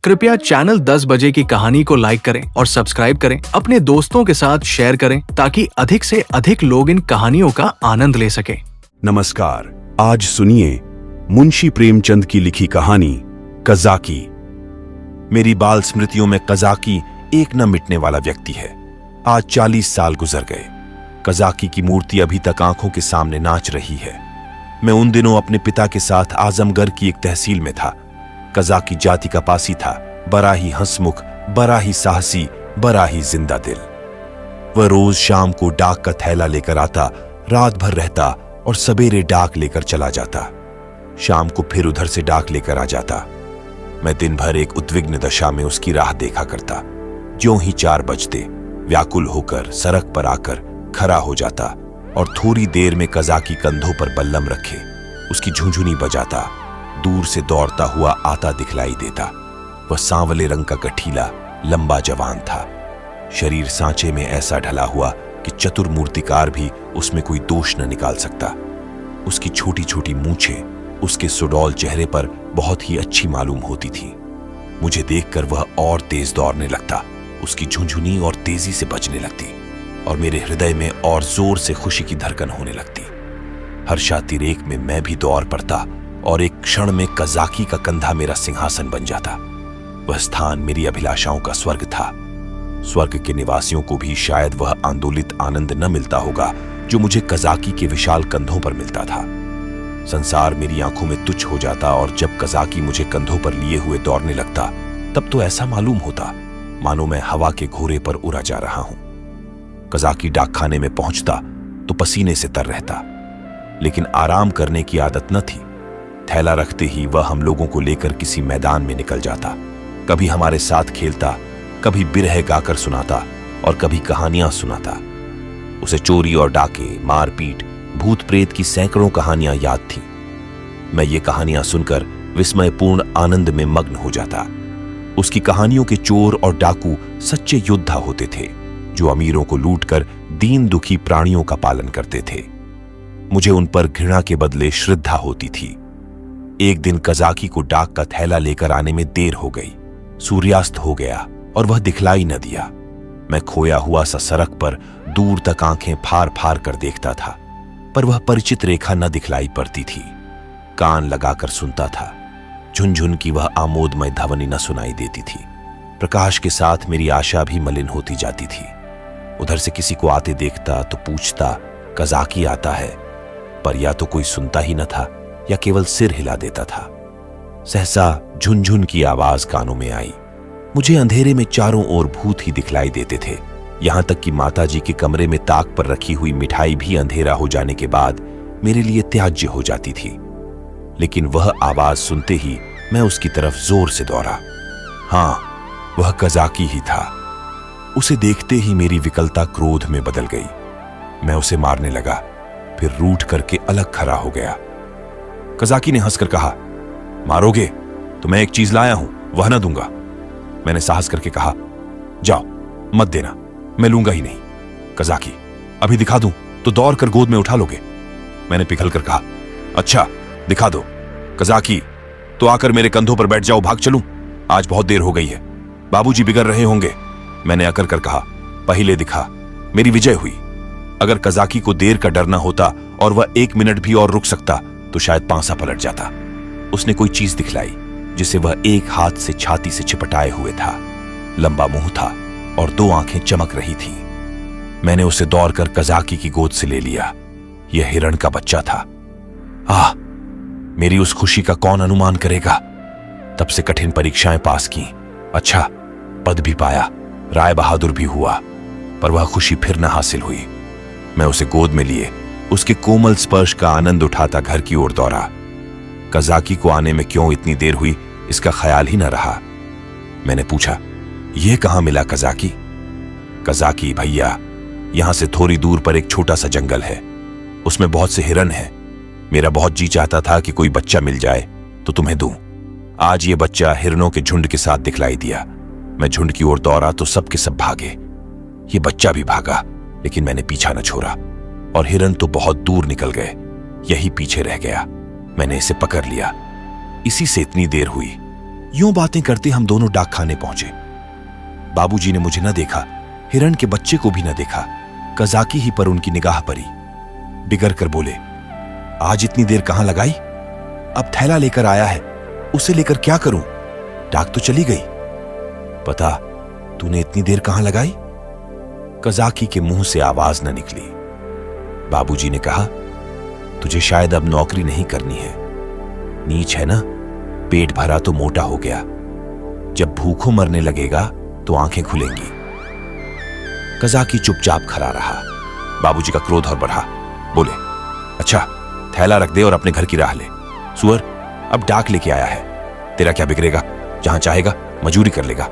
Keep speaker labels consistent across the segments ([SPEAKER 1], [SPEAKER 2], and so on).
[SPEAKER 1] कृपया चैनल 10 बजे की कहानी को लाइक करें और सब्सक्राइब करें, अपने दोस्तों के साथ शेयर करें ताकि अधिक से अधिक लोग इन कहानियों का आनंद ले सकें।
[SPEAKER 2] नमस्कार, आज सुनिए मुंशी प्रेमचंद की लिखी कहानी कज़ाकी। मेरी बाल स्मृतियों में कज़ाकी एक न मिटने वाला व्यक्ति है। आज 40 साल गुजर गए। कज़ाकी की मूर्ति अभी तक आंखों के सामने नाच रही है। मैं उन दिनों अपने पिता के साथ आजमगढ़ की एक तहसील में था। कज़ाकी जाति का पासी था, बड़ा ही हंसमुख, बड़ा ही साहसी, बड़ा ही जिंदा दिल। वह रोज शाम को डाक का थैला लेकर आता, रात भर रहता और सवेरे डाक लेकर चला जाता। शाम को फिर उधर से डाक लेकर आ जाता। मैं दिन भर एक उद्विग्न दशा में उसकी राह देखा करता। ज्यों ही 4 बजते व्याकुल होकर सड़क पर आकर खड़ा हो जाता और थोड़ी देर में कज़ाकी कंधों पर बल्लम रखे उसकी झुंझुनी बजाता दूर से दौड़ता हुआ आता दिखलाई देता। वह सांवले रंग का गठीला लंबा जवान था। शरीर सांचे में ऐसा ढला हुआ कि चतुर मूर्तिकार भी उसमें कोई दोष न निकाल सकता। उसकी छोटी छोटी मूंछें उसके सुडौल चेहरे पर बहुत ही अच्छी मालूम होती थी। मुझे देखकर वह और तेज दौड़ने लगता, उसकी झुंझुनी और तेजी से बजने लगती और मेरे हृदय में और जोर से खुशी की धड़कन होने लगती। हर्षातिरेक में मैं भी दौड़ पड़ता और एक क्षण में कज़ाकी का कंधा मेरा सिंहासन बन जाता। वह स्थान मेरी अभिलाषाओं का स्वर्ग था। स्वर्ग के निवासियों को भी शायद वह आंदोलित आनंद न मिलता होगा जो मुझे कज़ाकी के विशाल कंधों पर मिलता था। संसार मेरी आंखों में तुच्छ हो जाता और जब कज़ाकी मुझे कंधों पर लिए हुए दौड़ने लगता तब तो ऐसा मालूम होता मानो मैं हवा के घोरे पर उड़ा जा रहा हूं। कज़ाकी डाकखाने में पहुंचता तो पसीने से तर रहता, लेकिन आराम करने की आदत न थी। थैला रखते ही वह हम लोगों को लेकर किसी मैदान में निकल जाता। कभी हमारे साथ खेलता, कभी बिरह गाकर सुनाता और कभी कहानियां सुनाता। उसे चोरी और डाके, मारपीट, भूत प्रेत की सैकड़ों कहानियां याद थीं। मैं ये कहानियां सुनकर विस्मयपूर्ण आनंद में मग्न हो जाता। उसकी कहानियों के चोर और डाकू सच्चे योद्धा होते थे जो अमीरों को लूटकर दीन दुखी प्राणियों का पालन करते थे। मुझे उन पर घृणा के बदले श्रद्धा होती थी। एक दिन कज़ाकी को डाक का थैला लेकर आने में देर हो गई। सूर्यास्त हो गया और वह दिखलाई न दिया। मैं खोया हुआ सा सड़क पर दूर तक आंखें फाड़ फाड़ कर देखता था, पर वह परिचित रेखा न दिखलाई पड़ती थी। कान लगाकर सुनता था, झुनझुन की वह आमोदमय ध्वनि न सुनाई देती थी। प्रकाश के साथ मेरी आशा भी मलिन होती जाती थी। उधर से किसी को आते देखता तो पूछता, कज़ाकी आता है, पर या तो कोई सुनता ही न था या केवल सिर हिला देता था। सहसा झुनझुन की आवाज कानों में आई। मुझे अंधेरे में चारों ओर भूत ही दिखलाई देते थे। यहां तक कि माताजी के कमरे में ताक पर रखी हुई मिठाई भी अंधेरा हो जाने के बाद मेरे लिए त्याज्य हो जाती थी। लेकिन वह आवाज सुनते ही मैं उसकी तरफ जोर से दौड़ा। हां, वह कज़ाकी ही था। उसे देखते ही मेरी विकलता क्रोध में बदल गई। मैं उसे मारने लगा, फिर रूठ करके अलग खड़ा हो गया। कज़ाकी ने हंसकर कहा, मारोगे तो मैं एक चीज लाया हूं, वह ना दूंगा। मैंने साहस करके कहा, जाओ, मत देना, मैं लूंगा ही नहीं। कज़ाकी, अभी दिखा दूं तो दौड़ कर गोद में उठा लोगे। मैंने पिघल कर कहा, अच्छा दिखा दो। कज़ाकी, तो आकर मेरे कंधों पर बैठ जाओ, भाग चलूं? आज बहुत देर हो गई है, बाबूजी बिगड़ रहे होंगे। मैंने अकर कर कहा, पहले दिखा। मेरी विजय हुई। अगर कज़ाकी को देर का डर न होता और वह 1 मिनट भी और रुक सकता तो शायद पांसा पलट जाता। उसने कोई चीज दिखलाई जिसे वह एक हाथ से छाती से चिपटाए हुए था। लंबा मुंह था और 2 आंखें चमक रही थीं। मैंने उसे दौड़कर कज़ाकी की गोद से ले लिया। यह हिरण का बच्चा था। आह, मेरी उस खुशी का कौन अनुमान करेगा। तब से कठिन परीक्षाएं पास की, अच्छा पद भी पाया, राय बहादुर भी हुआ, पर वह खुशी फिर न हासिल हुई। मैं उसे गोद में लिए उसके कोमल स्पर्श का आनंद उठाता घर की ओर दौड़ा। कज़ाकी को आने में क्यों इतनी देर हुई इसका ख्याल ही न रहा। मैंने पूछा, यह कहां मिला कज़ाकी? कज़ाकी भैया, यहां से थोड़ी दूर पर एक छोटा सा जंगल है, उसमें बहुत से हिरन हैं। मेरा बहुत जी चाहता था कि कोई बच्चा मिल जाए तो तुम्हें दूं। आज ये बच्चा हिरनों के झुंड के साथ दिखलाई दिया। मैं झुंड की ओर दौड़ा तो सब के सब भागे। ये बच्चा भी भागा, लेकिन मैंने पीछा न छोड़ा और हिरन तो बहुत दूर निकल गए। यही पीछे रह गया। मैंने इसे पकड़ लिया। इसी से इतनी देर हुई। यूं बातें करते हम दोनों डाक खाने पहुंचे। बाबूजी ने मुझे न देखा, हिरण के बच्चे को भी न देखा, कजाकी ही पर उनकी निगाह पड़ी। बिगड़ कर बोले, आज इतनी देर कहां लगाई? अब थैला लेकर आया है, उसे लेकर क्या करूं? डाक तो चली गई। पता तूने इतनी देर कहां लगाई? कजाकी के मुंह से आवाज न निकली। बाबूजी ने कहा, तुझे शायद अब नौकरी नहीं करनी है, नीच है ना, पेट भरा तो मोटा हो गया, जब भूखों मरने लगेगा तो आंखें खुलेंगी। कजाकी चुपचाप खड़ा रहा। बाबूजी का क्रोध और बढ़ा। बोले, अच्छा थैला रख दे और अपने घर की राह ले। सुअर, अब डाक लेके आया है, तेरा क्या बिगड़ेगा, जहां चाहेगा मजूरी कर लेगा,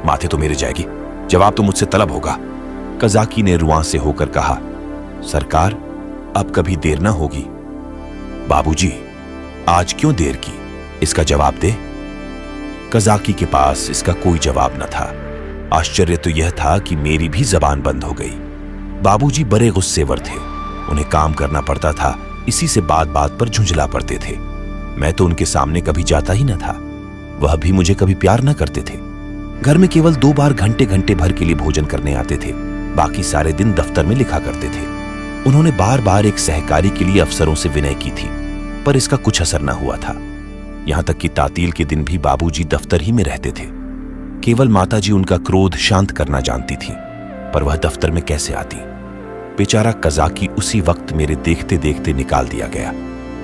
[SPEAKER 2] माथे तो मेरे जाएगी, जवाब तो मुझसे तलब होगा। कजाकी ने रुआं से होकर कहा, सरकार अब कभी देर ना होगी। बाबूजी, आज क्यों देर की, इसका जवाब दे। कजाकी के पास इसका कोई जवाब न था। आश्चर्य तो यह था कि मेरी भी जबान बंद हो गई। बाबूजी बड़े गुस्सेवर थे, उन्हें काम करना पड़ता था, इसी से बात बात पर झुंझला पड़ते थे। मैं तो उनके सामने कभी जाता ही न था, वह भी मुझे कभी प्यार न करते थे। घर में केवल 2 बार घंटे घंटे भर के लिए भोजन करने आते थे, बाकी सारे दिन दफ्तर में लिखा करते थे। उन्होंने बार बार एक सहकारी के लिए अफसरों से विनय की थी, पर इसका कुछ असर न हुआ था। यहां तक कि तातील के दिन भी बाबूजी दफ्तर ही में रहते थे। केवल माताजी उनका क्रोध शांत करना जानती थी, पर वह दफ्तर में कैसे आती। बेचारा कजाकी उसी वक्त मेरे देखते देखते निकाल दिया गया।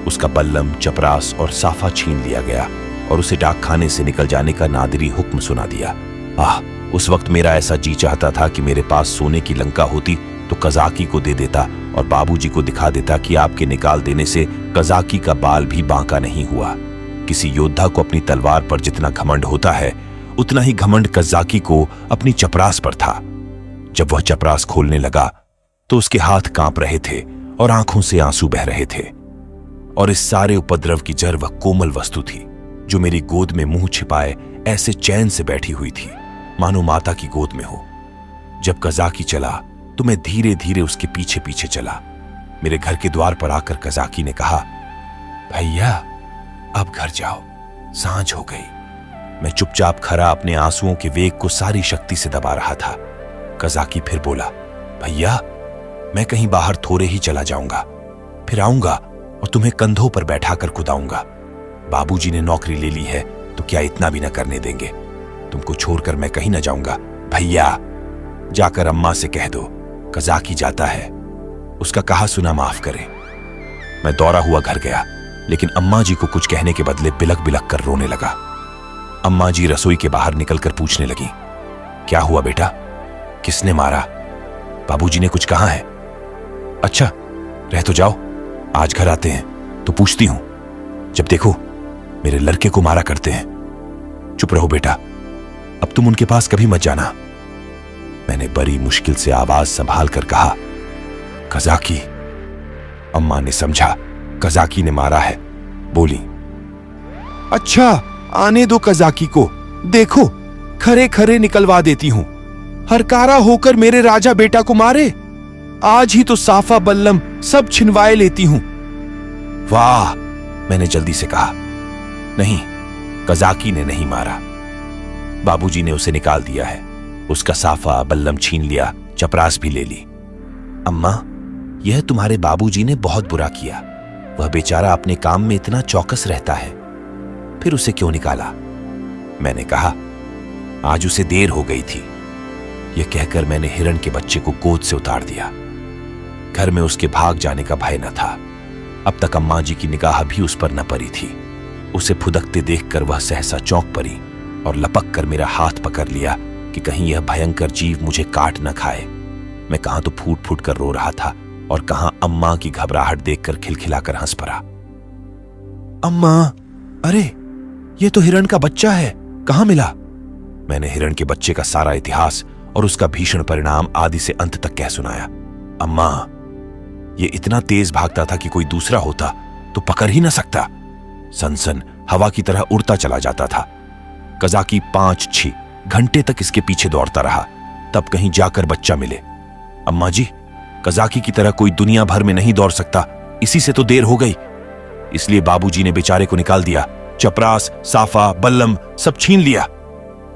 [SPEAKER 2] उसका बल्लम, चपरास और साफा छीन लिया गया और उसे डाक खाने से निकल जाने का नादिरी हुक्म सुना दिया। उस वक्त मेरा ऐसा जी चाहता था कि मेरे पास सोने की लंका होती तो कजाकी को दे देता और बाबूजी को दिखा देता कि आपके निकाल देने से कजाकी का बाल भी बांका नहीं हुआ। किसी योद्धा को अपनी तलवार पर जितना घमंड होता है, उतना ही घमंड कजाकी को अपनी चपरास पर था। जब वह चपरास खोलने लगा तो उसके हाथ कांप रहे थे और आंखों से आंसू बह रहे थे। और इस सारे उपद्रव की जड़ वह कोमल वस्तु थी जो मेरी गोद में मुंह छिपाए ऐसे चैन से बैठी हुई थी, मानो माता की गोद में हो। जब कजाकी चला तो मैं धीरे धीरे उसके पीछे पीछे चला। मेरे घर के द्वार पर आकर कजाकी ने कहा, भैया अब घर जाओ, सांझ हो गई। मैं चुपचाप खड़ा अपने आंसुओं के वेग को सारी शक्ति से दबा रहा था। कजाकी फिर बोला, भैया मैं कहीं बाहर थोड़े ही चला जाऊंगा, फिर आऊंगा और तुम्हें कंधों पर बैठाकर कुदाऊंगा। बाबूजी ने नौकरी ले ली है तो क्या इतना भी न करने देंगे। तुमको छोड़कर मैं कहीं न जाऊंगा। भैया जाकर अम्मा से कह दो कजाकी जाता है, उसका कहा सुना माफ करे। मैं दौड़ा हुआ घर गया, लेकिन अम्मा जी को कुछ कहने के बदले बिलक बिलक कर रोने लगा। अम्मा जी रसोई के बाहर निकलकर पूछने लगी, क्या हुआ बेटा, किसने मारा? बाबूजी ने कुछ कहा है? अच्छा रह तो जाओ, आज घर आते हैं तो पूछती हूं। जब देखो मेरे लड़के को मारा करते हैं। चुप रहो बेटा, अब तुम उनके पास कभी मत जाना। मैंने बड़ी मुश्किल से आवाज संभाल कर कहा, कजाकी। अम्मा ने समझा कजाकी ने मारा है, बोली, अच्छा आने दो कजाकी को, देखो खरे खरे निकलवा देती हूं। हरकारा होकर मेरे राजा बेटा को मारे, आज ही तो साफा बल्लम सब छिनवाए लेती हूं। वाह, मैंने जल्दी से कहा, नहीं कजाकी ने नहीं मारा, बाबूजी ने उसे निकाल दिया है। उसका साफा बल्लम छीन लिया, चपरास भी ले ली। अम्मा, यह तुम्हारे बाबूजी ने बहुत बुरा किया। वह बेचारा अपने काम में इतना चौकस रहता है, फिर उसे क्यों निकाला? मैंने कहा, आज उसे देर हो गई थी। यह कहकर मैंने हिरण के बच्चे को गोद से उतार दिया। घर में उसके भाग जाने का भय न था। अब तक अम्मा जी की निगाह भी उस पर न पड़ी थी। उसे फुदकते देखकर वह सहसा चौंक पड़ी और लपक कर मेरा हाथ पकड़ लिया कि कहीं यह भयंकर जीव मुझे काट न खाए। मैं कहां तो फूट फूट कर रो रहा था और कहां अम्मा की घबराहट देखकर खिलखिलाकर हंस पड़ा। अम्मा, अरे ये तो हिरण का बच्चा है, कहां मिला? मैंने हिरण के बच्चे का सारा इतिहास और उसका भीषण परिणाम आदि से अंत तक कह सुनाया। अम्मा, ये इतना तेज भागता था कि कोई दूसरा होता तो पकड़ ही न सकता। सनसन हवा की तरह उड़ता चला जाता था। कजाकी 5-6 घंटे तक इसके पीछे दौड़ता रहा, तब कहीं जाकर बच्चा मिले। अम्मा जी, कजाकी की तरह कोई दुनिया भर में नहीं दौड़ सकता, इसी से तो देर हो गई। इसलिए बाबूजी ने बेचारे को निकाल दिया चपरास, साफा, बल्लम सब छीन लिया।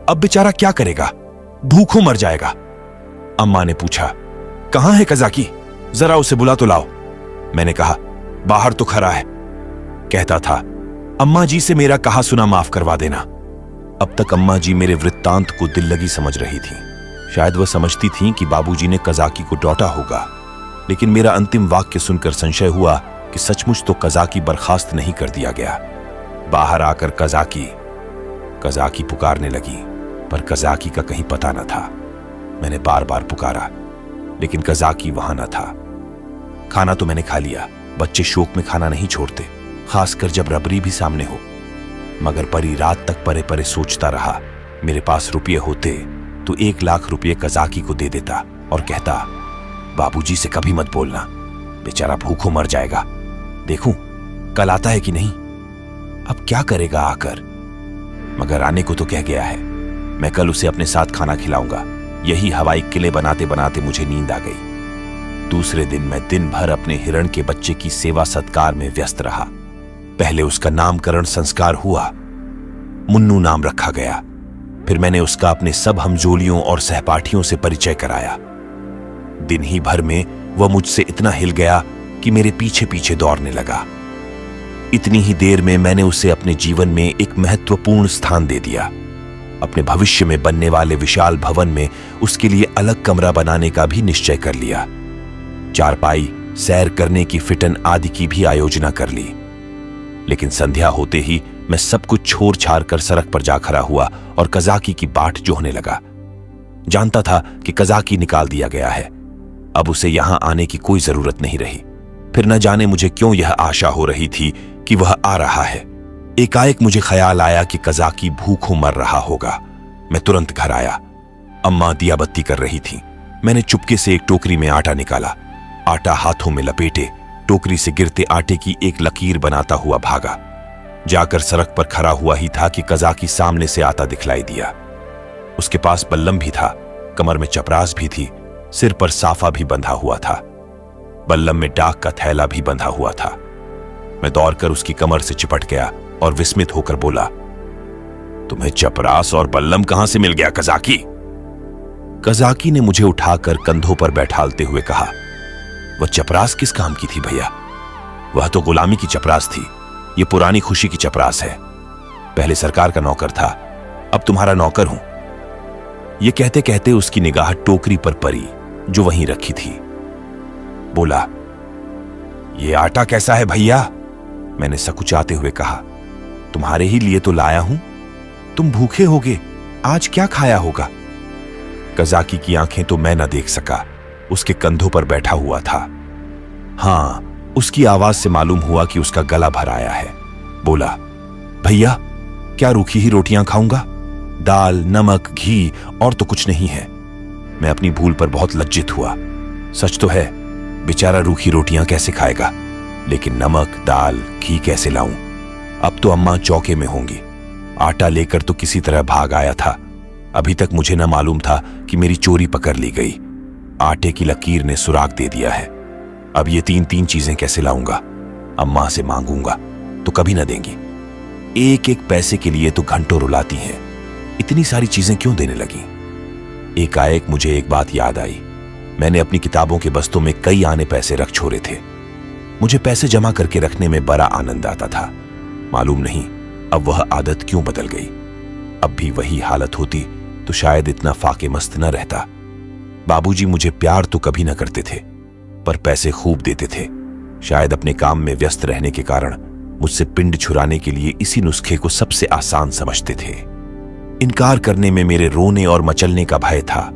[SPEAKER 2] अब बेचारा क्या करेगा, भूखों मर जाएगा। अम्मा ने पूछा, कहां है कजाकी, जरा उसे बुला तो लाओ। मैंने कहा, बाहर तो खड़ा है। कहता था, अम्मा जी से मेरा कहा सुना माफ करवा देना। अब तक अम्मा जी मेरे वृत्तांत को दिल लगी समझ रही थी। शायद वह समझती थीं कि बाबूजी ने कजाकी को डांटा होगा, लेकिन मेरा अंतिम वाक्य सुनकर संशय हुआ कि सचमुच तो कजाकी बर्खास्त नहीं कर दिया गया। बाहर आकर कजाकी पुकारने लगी, पर कजाकी का कहीं पता न था। मैंने बार बार पुकारा, लेकिन कजाकी वहां न था। खाना तो मैंने खा लिया, बच्चे शोक में खाना नहीं छोड़ते, खासकर जब रबरी भी सामने हो। मगर परी रात तक परे परे सोचता रहा। मेरे पास रुपये होते तो 1 लाख रुपये कजाकी को दे देता और कहता, बाबूजी से कभी मत बोलना, बेचारा भूखों मर जाएगा। देखूं कल आता है कि नहीं। अब क्या करेगा आकर, मगर आने को तो कह गया है। मैं कल उसे अपने साथ खाना खिलाऊंगा। यही हवाई किले बनाते बनाते मुझे नींद आ गई। दूसरे दिन मैं दिन भर अपने हिरण के बच्चे की सेवा सत्कार में व्यस्त रहा। पहले उसका नामकरण संस्कार हुआ, मुन्नू नाम रखा गया। फिर मैंने उसका अपने सब हमजोलियों और सहपाठियों से परिचय कराया। दिन ही भर में वह मुझसे इतना हिल गया कि मेरे पीछे पीछे दौड़ने लगा। इतनी ही देर में मैंने उसे अपने जीवन में एक महत्वपूर्ण स्थान दे दिया। अपने भविष्य में बनने वाले विशाल भवन में उसके लिए अलग कमरा बनाने का भी निश्चय कर लिया। चारपाई, सैर करने की फिटन आदि की भी आयोजना कर ली। लेकिन संध्या होते ही मैं सब कुछ छोड़ छाड़ कर सड़क पर जा खड़ा हुआ और कजाकी की बाट जोहने लगा। जानता था कि कजाकी निकाल दिया गया है, अब उसे यहां आने की कोई जरूरत नहीं रही। फिर न जाने मुझे क्यों यह आशा हो रही थी कि वह आ रहा है। एकाएक मुझे ख्याल आया कि कजाकी भूखों मर रहा होगा। मैं तुरंत घर आया। अम्मा दिया बत्ती कर रही थी। मैंने चुपके से एक टोकरी में आटा निकाला। आटा हाथों में लपेटे टोकरी से गिरते आटे की एक लकीर बनाता हुआ भागा। जाकर सड़क पर खड़ा हुआ ही था कि कजाकी सामने से आता दिखलाई दिया। उसके पास बल्लम भी था, कमर में चपरास भी थी, सिर पर साफा भी बंधा हुआ था। बल्लम में डाक का थैला भी बंधा हुआ था। मैं दौड़कर उसकी कमर से चिपट गया और विस्मित होकर बोला, तुम्हें चपरास और बल्लम कहां से मिल गया कजाकी? कजाकी ने मुझे उठाकर कंधों पर बैठालते हुए कहा, वह चपरास किस काम की थी भैया? वह तो गुलामी की चपरास थी, ये पुरानी खुशी की चपरास है। पहले सरकार का नौकर था, अब तुम्हारा नौकर हूं। ये कहते कहते उसकी निगाह टोकरी पर पड़ी जो वहीं रखी थी। बोला, ये आटा कैसा है भैया? मैंने सकुचाते हुए कहा, तुम्हारे ही लिए तो लाया हूं, तुम भूखे होगे, आज क्या खाया होगा? कजाकी की आंखें तो मैं न देख सका, उसके कंधों पर बैठा हुआ था। हां, उसकी आवाज से मालूम हुआ कि उसका गला भर आया है। बोला, भैया क्या रूखी ही रोटियां खाऊंगा? दाल, नमक, घी और तो कुछ नहीं है। मैं अपनी भूल पर बहुत लज्जित हुआ। सच तो है, बेचारा रूखी रोटियां कैसे खाएगा, लेकिन नमक, दाल, घी कैसे लाऊं? अब तो अम्मा चौके में होंगी। आटा लेकर तो किसी तरह भाग आया था। अभी तक मुझे न मालूम था कि मेरी चोरी पकड़ ली गई। आटे की लकीर ने सुराग दे दिया है। अब ये तीन चीजें कैसे लाऊंगा? अम्मा से मांगूंगा तो कभी न देंगी। एक एक पैसे के लिए तो घंटों रुलाती हैं। इतनी सारी चीजें क्यों देने लगी? एकाएक मुझे एक बात याद आई। मैंने अपनी किताबों के बस्तों में कई आने पैसे रख छोड़े थे। मुझे पैसे जमा करके रखने में बड़ा आनंद आता था। मालूम नहीं अब वह आदत क्यों बदल गई। अब भी वही हालत होती तो शायद इतना फाके मस्त न रहता। बाबूजी मुझे प्यार तो कभी न करते थे, पर पैसे खूब देते थे। शायद अपने काम में व्यस्त रहने के कारण मुझसे पिंड छुराने के लिए इसी नुस्खे को सबसे आसान समझते थे। इनकार करने में मेरे रोने और मचलने का भय था।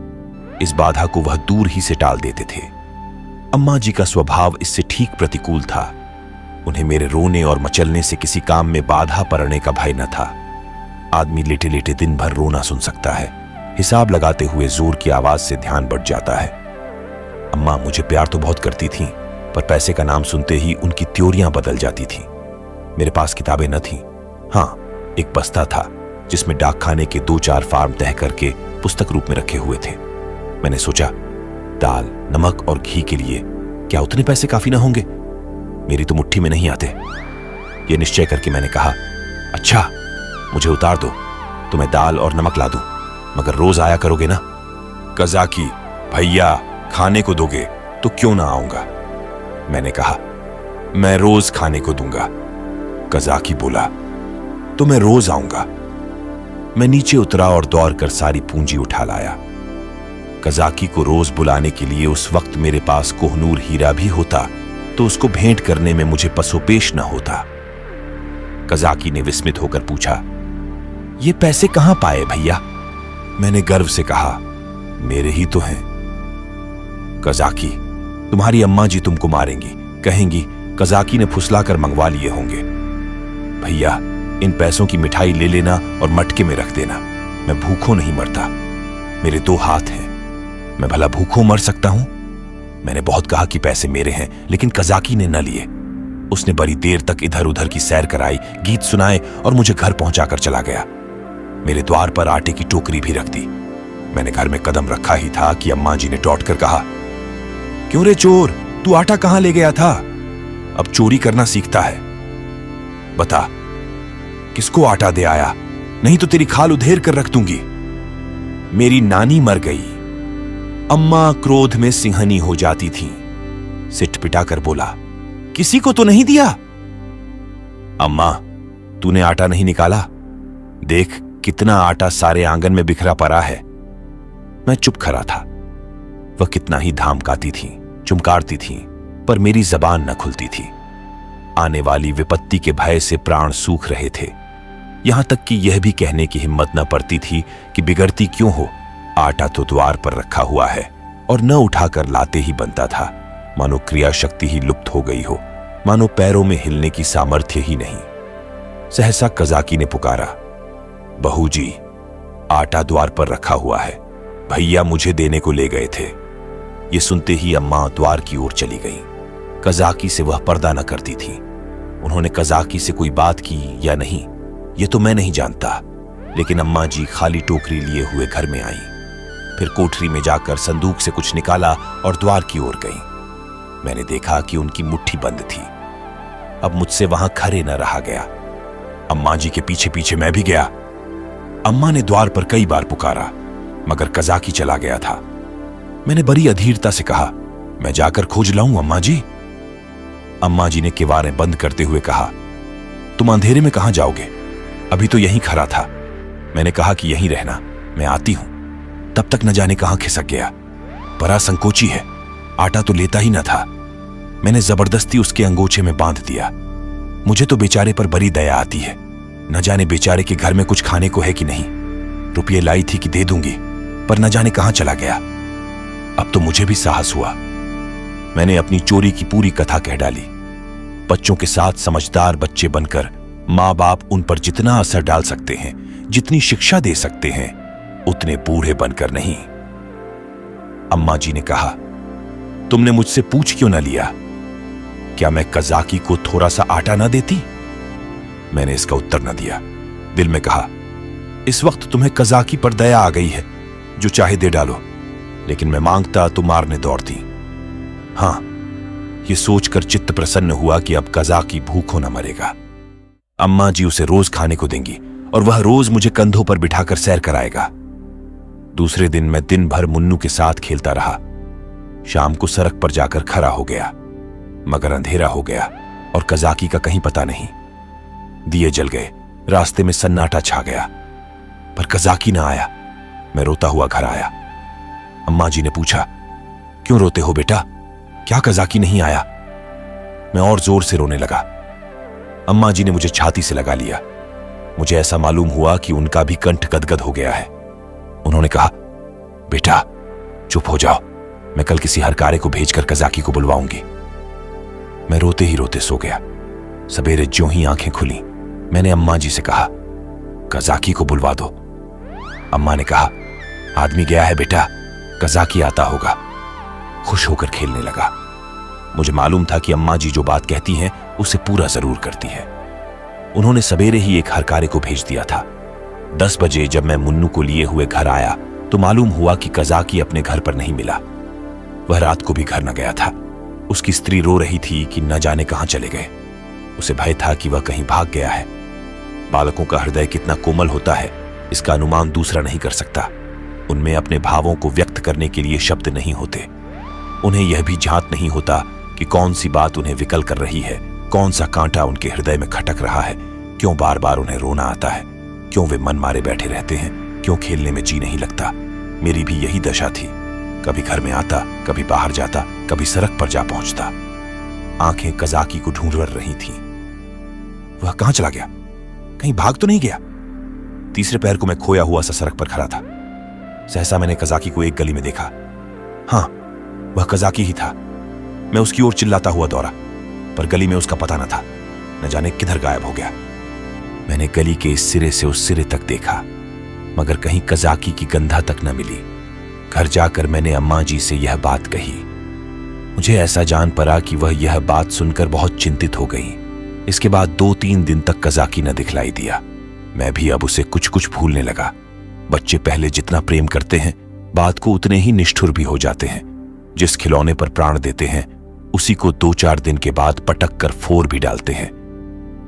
[SPEAKER 2] इस बाधा को वह दूर ही से टाल देते थे। अम्मा जी का स्वभाव इससे ठीक प्रतिकूल था। उन्हें मेरे रोने और मचलने से किसी काम में बाधा पड़ने का भय न था। आदमी लेटे लेटे दिन भर रोना सुन सकता है, हिसाब लगाते हुए जोर की आवाज से ध्यान बढ़ जाता है। अम्मा मुझे प्यार तो बहुत करती थीं, पर पैसे का नाम सुनते ही उनकी त्योरियां बदल जाती थीं। मेरे पास किताबें न थीं। हां, एक बस्ता था जिसमें डाकखाने के 2-4 फार्म तह करके पुस्तक रूप में रखे हुए थे। मैंने सोचा, दाल, नमक और घी के लिए क्या उतने पैसे काफी ना होंगे? मेरी तो मुट्ठी में नहीं आते। यह निश्चय करके मैंने कहा, अच्छा, मुझे उतार दो तो मैं दाल और नमक ला दूं, मगर रोज आया करोगे ना? कज़ाकी, भैया खाने को दोगे तो क्यों ना आऊंगा। मैंने कहा, मैं रोज खाने को दूंगा। कज़ाकी बोला, तो मैं रोज आऊंगा। मैं नीचे उतरा और दौड़कर सारी पूंजी उठा लाया। कज़ाकी को रोज बुलाने के लिए उस वक्त मेरे पास कोहनूर हीरा भी होता तो उसको भेंट करने में मुझे पसोपेश न होता। कज़ाकी ने विस्मित होकर पूछा, ये पैसे कहां पाए भैया? मैंने गर्व से कहा, मेरे ही तो हैं। कज़ाकी, तुम्हारी अम्मा जी तुमको मारेंगी, कहेंगी कज़ाकी ने फुसलाकर मंगवा लिए होंगे। भैया, इन पैसों की मिठाई ले लेना और मटके में रख देना। मैं भूखों नहीं मरता, मेरे 2 हाथ हैं, मैं भला भूखों मर सकता हूं? मैंने बहुत कहा कि पैसे मेरे हैं, लेकिन कज़ाकी ने न लिए। उसने बड़ी देर तक इधर उधर की सैर कराई, गीत सुनाए और मुझे घर पहुंचाकर चला गया। मेरे द्वार पर आटे की टोकरी भी रख दी। मैंने घर में कदम रखा ही था कि अम्मा जी ने डॉट कर कहा, क्यों रे चोर, तू आटा कहां ले गया था? अब चोरी करना सीखता है। बता, किसको आटा दे आया? नहीं तो तेरी खाल उधेर कर रख दूंगी। मेरी नानी मर गई। अम्मा क्रोध में सिंहनी हो जाती थी। सिटपिटा कर बोला, किसी को तो नहीं दिया? अम्मा, तूने आटा नहीं निकाला? देख कितना आटा सारे आंगन में बिखरा पड़ा है। मैं चुप खड़ा था। वह कितना ही धामकाती थी, चुमकारती थी, पर मेरी जबान न खुलती थी। आने वाली विपत्ति के भय से प्राण सूख रहे थे। यहां तक कि यह भी कहने की हिम्मत न पड़ती थी कि बिगड़ती क्यों हो, आटा तो द्वार पर रखा हुआ है और न उठाकर लाते ही बनता था। मानो क्रिया शक्ति ही लुप्त हो गई हो, मानो पैरों में हिलने की सामर्थ्य ही नहीं। सहसा कज़ाकी ने पुकारा, बहू जी, आटा द्वार पर रखा हुआ है, भैया मुझे देने को ले गए थे। ये सुनते ही अम्मा द्वार की ओर चली गई। कज़ाकी से वह पर्दा न करती थी। उन्होंने कज़ाकी से कोई बात की या नहीं, ये तो मैं नहीं जानता, लेकिन अम्मा जी खाली टोकरी लिए हुए घर में आई। फिर कोठरी में जाकर संदूक से कुछ निकाला और द्वार की ओर गई। मैंने देखा कि उनकी मुट्ठी बंद थी। अब मुझसे वहां खड़े न रहा गया। अम्मा जी के पीछे पीछे मैं भी गया। अम्मा ने द्वार पर कई बार पुकारा, मगर कज़ाकी चला गया था। मैंने बड़ी अधीरता से कहा, मैं जाकर खोज लाऊं अम्मा जी? अम्मा जी ने किवारें बंद करते हुए कहा, तुम अंधेरे में कहां जाओगे? अभी तो यहीं खड़ा था। मैंने कहा कि यहीं रहना, मैं आती हूं। तब तक न जाने कहां खिसक गया। बड़ा संकोची है, आटा तो लेता ही न था। मैंने जबरदस्ती उसके अंगोछे में बांध दिया। मुझे तो बेचारे पर बड़ी दया आती है। न जाने बेचारे के घर में कुछ खाने को है कि नहीं। रुपये लाई थी कि दे दूंगी, पर न जाने कहां चला गया। अब तो मुझे भी साहस हुआ। मैंने अपनी चोरी की पूरी कथा कह डाली। बच्चों के साथ समझदार बच्चे बनकर माँ बाप उन पर जितना असर डाल सकते हैं, जितनी शिक्षा दे सकते हैं, उतने बूढ़े बनकर नहीं। अम्मा जी ने कहा, तुमने मुझसे पूछ क्यों ना लिया? क्या मैं कज़ाकी को थोड़ा सा आटा ना देती? मैंने इसका उत्तर न दिया। दिल में कहा, इस वक्त तुम्हें कज़ाकी पर दया आ गई है, जो चाहे दे डालो, लेकिन मैं मांगता तो मारने दौड़ती। हां, यह सोचकर चित्त प्रसन्न हुआ कि अब कज़ाकी भूखों न मरेगा। अम्मा जी उसे रोज खाने को देंगी और वह रोज मुझे कंधों पर बिठाकर सैर कराएगा। दूसरे दिन मैं दिन भर मुन्नू के साथ खेलता रहा। शाम को सड़क पर जाकर खड़ा हो गया, मगर अंधेरा हो गया और कज़ाकी का कहीं पता नहीं। दिए जल गए, रास्ते में सन्नाटा छा गया, पर कज़ाकी ना आया। मैं रोता हुआ घर आया। अम्मा जी ने पूछा, क्यों रोते हो बेटा, क्या कज़ाकी नहीं आया? मैं और जोर से रोने लगा। अम्मा जी ने मुझे छाती से लगा लिया। मुझे ऐसा मालूम हुआ कि उनका भी कंठ गदगद हो गया है। उन्होंने कहा, बेटा चुप हो जाओ, मैं कल किसी हरकारे को भेजकर कज़ाकी को बुलवाऊंगी। मैं रोते ही रोते सो गया। सवेरे ज्यों ही आंखें खुली, मैंने अम्मा जी से कहा, कज़ाकी को बुलवा दो। अम्मा ने कहा, आदमी गया है बेटा, कज़ाकी आता होगा। खुश होकर खेलने लगा। मुझे मालूम था कि अम्मा जी जो बात कहती हैं उसे पूरा जरूर करती है। उन्होंने सवेरे ही एक हरकारे को भेज दिया था। 10 बजे जब मैं मुन्नू को लिए हुए घर आया तो मालूम हुआ कि कज़ाकी अपने घर पर नहीं मिला। वह रात को भी घर न गया था। उसकी स्त्री रो रही थी कि न जाने कहां चले गए। उसे भय था कि वह कहीं भाग गया है। बालकों का हृदय कितना कोमल होता है, इसका अनुमान दूसरा नहीं कर सकता। उनमें अपने भावों को व्यक्त करने के लिए शब्द नहीं होते। उन्हें यह भी झांत नहीं होता कि कौन सी बात उन्हें विकल कर रही है, कौन सा कांटा उनके हृदय में खटक रहा है, क्यों बार बार उन्हें रोना आता है, क्यों वे मन मारे बैठे रहते हैं, क्यों खेलने में जी नहीं लगता। मेरी भी यही दशा थी। कभी घर में आता, कभी बाहर जाता, कभी सड़क पर जा पहुंचता। आंखें कजाकी को ढूंढ रही थीं। वह कहां चला गया? कहीं भाग तो नहीं गया? तीसरे पैर को मैं खोया हुआ सा सड़क पर खड़ा था। सहसा मैंने कजाकी को एक गली में देखा। हां, वह कजाकी ही था। मैं उसकी ओर चिल्लाता हुआ दौड़ा, पर गली में उसका पता न था। न जाने किधर गायब हो गया। मैंने गली के इस सिरे से उस सिरे तक देखा, मगर कहीं कजाकी की गंधा तक न मिली। घर जाकर मैंने अम्मा जी से यह बात कही। मुझे ऐसा जान पड़ा कि वह यह बात सुनकर बहुत चिंतित हो गई। इसके बाद 2-3 दिन तक कजाकी न दिखलाई दिया। मैं भी अब उसे कुछ कुछ भूलने लगा। बच्चे पहले जितना प्रेम करते हैं, बात को उतने ही निष्ठुर भी हो जाते हैं। जिस खिलौने पर प्राण देते हैं, उसी को 2-4 दिन के बाद पटक कर फोर भी डालते हैं।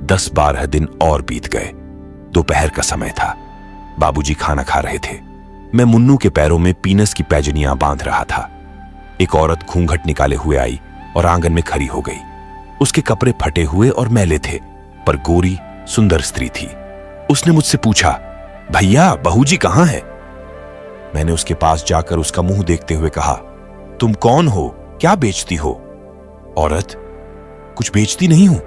[SPEAKER 2] 10-12 दिन और बीत गए। दोपहर का समय था। बाबूजी खाना खा रहे थे। मैं मुन्नू के पैरों में पीनस की पैजनियां बांध रहा था। एक औरत घूंघट निकाले हुए आई और आंगन में खड़ी हो गई। उसके कपड़े फटे हुए और मैले थे, पर गोरी सुंदर स्त्री थी। उसने मुझसे पूछा, भैया, बहू जी कहां है? मैंने उसके पास जाकर उसका मुंह देखते हुए कहा, तुम कौन हो? क्या बेचती हो? औरत, कुछ बेचती नहीं हूं,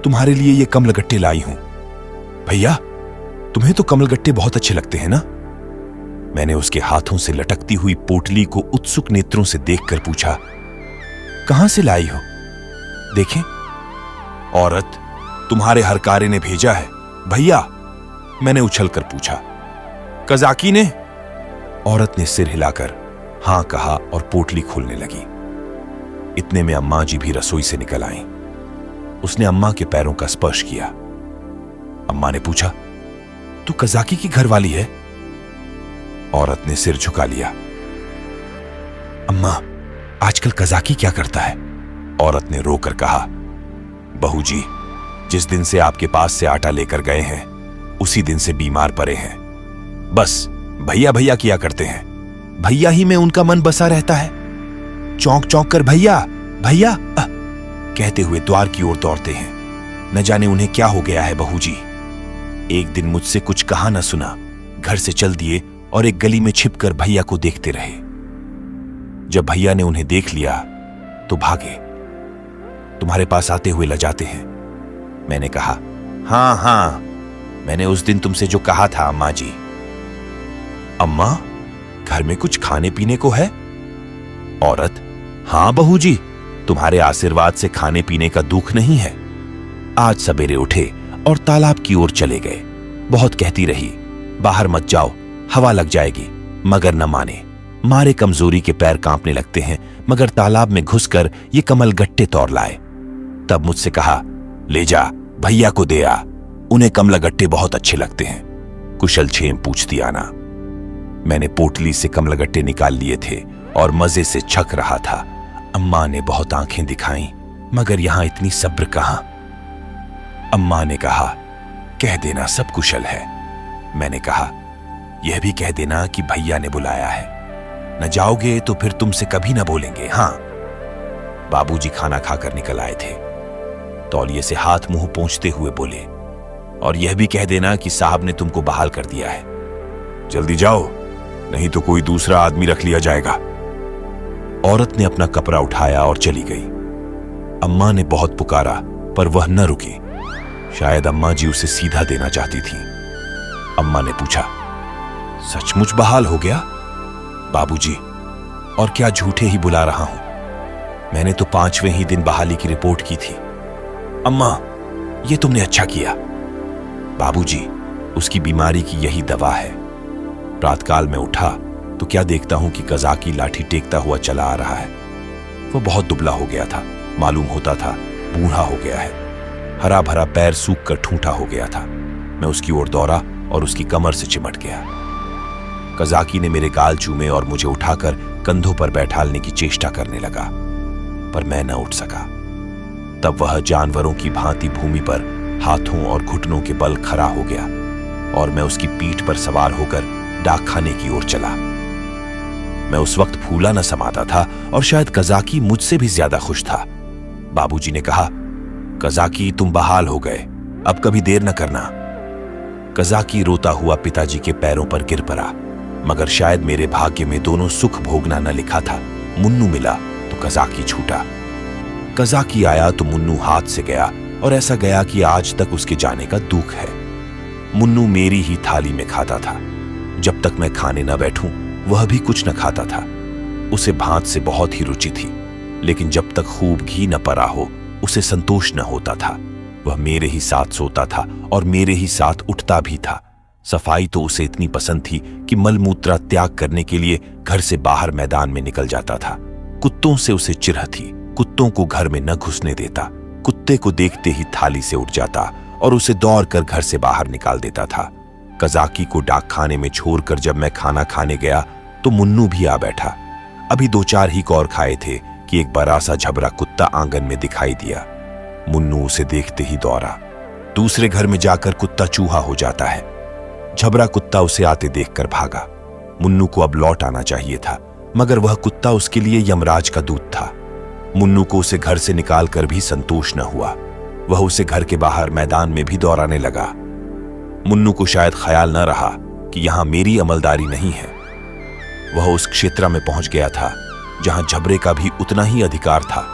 [SPEAKER 2] तुम्हारे लिए ये कमलगट्टे लाई हूं। भैया, तुम्हें तो कमलगट्टे बहुत अच्छे लगते हैं ना? मैंने उसके हाथों से लटकती हुई पोटली को उत्सुक नेत्रों से देखकर पूछा, कहां से लाई हो? देखें। औरत, तुम्हारे हरकारे ने भेजा है। भैया, मैंने उछलकर पूछा। कजाकी ने? औरत ने सिर हिलाकर हां कहा और पोटली खोलने लगी। इतने में अम्मा जी भी रसोई से निकल आईं। उसने अम्मा के पैरों का स्पर्श किया। अम्मा ने पूछा, तू कजाकी की घरवाली है? औरत ने सिर झुका लिया। अम्मा, आजकल कजाकी क्या करता है? औरत ने रोकर कहा, बहू जी, जिस दिन से आपके पास से आटा लेकर गए हैं, उसी दिन से बीमार पड़े हैं। बस भैया भैया किया करते हैं। भैया ही में उनका मन बसा रहता है। चौंक चौंक कर भैया भैया कहते हुए द्वार की ओर दौड़ते हैं। न जाने उन्हें क्या हो गया है बहू जी। एक दिन मुझसे कुछ कहा न सुना, घर से चल दिए और एक गली में छिपकर भैया को देखते रहे। जब भैया ने उन्हें देख लिया तो भागे। तुम्हारे पास आते हुए लजाते हैं। मैंने कहा, हां हां, मैंने उस दिन तुमसे जो कहा था अम्मा जी। अम्मा, घर में कुछ खाने पीने को है? औरत, हां बहू जी, तुम्हारे आशीर्वाद से खाने पीने का दुख नहीं है। आज सवेरे उठे और तालाब की ओर चले गए। बहुत कहती रही, बाहर मत जाओ, हवा लग जाएगी, मगर न माने। मारे कमजोरी के पैर कांपने लगते हैं, मगर तालाब में घुसकर ये कमलगट्टे तोड़ लाए। तब मुझसे कहा, ले जा, भैया को दे आ, उन्हें कमलगट्टे बहुत अच्छे लगते हैं। कुशल क्षेम पूछती आना। मैंने पोटली से कमलगट्टे निकाल लिए थे और मजे से छक रहा था। अम्मा ने बहुत आंखें दिखाई, मगर यहां इतनी सब्र कहां। अम्मा ने कहा, कह देना सब कुशल है। मैंने कहा, यह भी कह देना कि भैया ने बुलाया है। न जाओगे तो फिर तुमसे कभी न बोलेंगे। हां। बाबूजी खाना खाकर निकल आए थे। तौलिए से हाथ मुंह पोंछते हुए बोले, और यह भी कह देना कि साहब ने तुमको बहाल कर दिया है। जल्दी जाओ, नहीं तो कोई दूसरा आदमी रख लिया जाएगा। औरत ने अपना कपड़ा उठाया और चली गई। अम्मा ने बहुत पुकारा, पर वह न रुकी। शायद अम्मा जी उसे सीधा देना चाहती थी। अम्मा ने पूछा, सचमुच बहाल हो गया? बाबूजी, और क्या झूठे ही बुला रहा हूं? मैंने तो 5वें ही दिन बहाली की रिपोर्ट की थी। अम्मा, यह तुमने अच्छा किया। बाबूजी, उसकी बीमारी की यही दवा है। प्रातकाल में उठा तो क्या देखता हूं कि कजाकी लाठी टेकता हुआ चला आ रहा है। वो बहुत दुबला हो गया था, मालूम होता था बूढ़ा हो गया है। हरा भरा पैर सूख कर ठूंठा हो गया था। मैं उसकी ओर दौड़ा और उसकी कमर से चिमट गया। कजाकी ने मेरे गाल चूमे और मुझे उठाकर कंधों पर बैठालने की चेष्टा करने लगा, पर मैं न उठ सका। तब वह जानवरों की भांति भूमि पर हाथों और घुटनों के बल खड़ा हो गया और मैं उसकी पीठ पर सवार होकर डाकखाने की ओर चला। मैं उस वक्त फूला न समाता था और शायद कज़ाकी मुझसे भी ज्यादा खुश था। बाबूजी ने कहा, कज़ाकी तुम बहाल हो गए, अब कभी देर न करना। कज़ाकी रोता हुआ पिताजी के पैरों पर गिर पड़ा, मगर शायद मेरे भाग्य में दोनों सुख भोगना न लिखा था। मुन्नू मिला तो कज़ाकी छूटा। कज़ाकी आया तो मुन्नू हाथ से गया और ऐसा गया कि आज तक उसके जाने का दुख है। मुन्नू मेरी ही थाली में खाता था। जब तक मैं खाने न बैठूं वह भी कुछ न खाता था। उसे भात से बहुत ही रुचि थी, लेकिन जब तक खूब घी न पड़ा हो उसे संतोष न होता था। वह मेरे ही साथ सोता था और मेरे ही साथ उठता भी था। सफाई तो उसे इतनी पसंद थी कि मलमूत्रा त्याग करने के लिए घर से बाहर मैदान में निकल जाता था। कुत्तों से उसे चिढ़ थी, कुत्तों को घर में न घुसने देता। कुत्ते को देखते ही थाली से उठ जाता और उसे दौड़कर घर से बाहर निकाल देता था। कज़ाकी को डाकखाने में छोड़कर जब मैं खाना खाने गया तो मुन्नू भी आ बैठा। अभी 2-4 ही कौर खाए थे कि एक बड़ा सा झबरा कुत्ता आंगन में दिखाई दिया। मुन्नू उसे देखते ही दौड़ा। दूसरे घर में जाकर कुत्ता चूहा हो जाता है। झबरा कुत्ता उसे आते देखकर भागा। मुन्नू को अब लौट आना चाहिए था, मगर वह कुत्ता उसके लिए यमराज का दूत था। मुन्नू को उसे घर से निकालकर भी संतोष न हुआ। वह उसे घर के बाहर मैदान में भी दौड़ाने लगा। मुन्नू को शायद ख्याल न रहा कि यहां मेरी अमलदारी नहीं है। वह उस क्षेत्र में पहुंच गया था जहां झबरे का भी उतना ही अधिकार था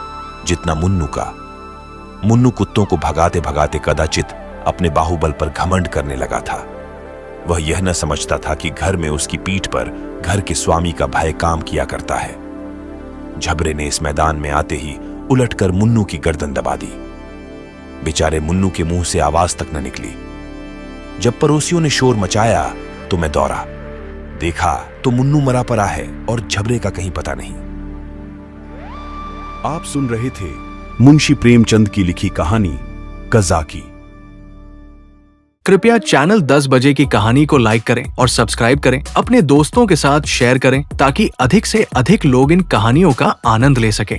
[SPEAKER 2] जितना मुन्नू का। मुन्नू कुत्तों को भगाते भगाते कदाचित अपने बाहुबल पर घमंड करने लगा था। वह यह न समझता था कि घर में उसकी पीठ पर घर के स्वामी का भय काम किया करता है। झबरे ने इस मैदान में आते ही उलटकर मुन्नू की गर्दन दबा दी। बेचारे मुन्नू के मुंह से आवाज तक न निकली। जब पड़ोसियों ने शोर मचाया तो मैं दौड़ा। देखा तो मुन्नू मरा पड़ा है और झबरे का कहीं पता नहीं।
[SPEAKER 3] आप सुन रहे थे मुंशी प्रेमचंद की लिखी कहानी कज़ाकी।
[SPEAKER 1] कृपया चैनल 10 बजे की कहानी को लाइक करें और सब्सक्राइब करें, अपने दोस्तों के साथ शेयर करें ताकि अधिक से अधिक लोग इन कहानियों का आनंद ले सकें।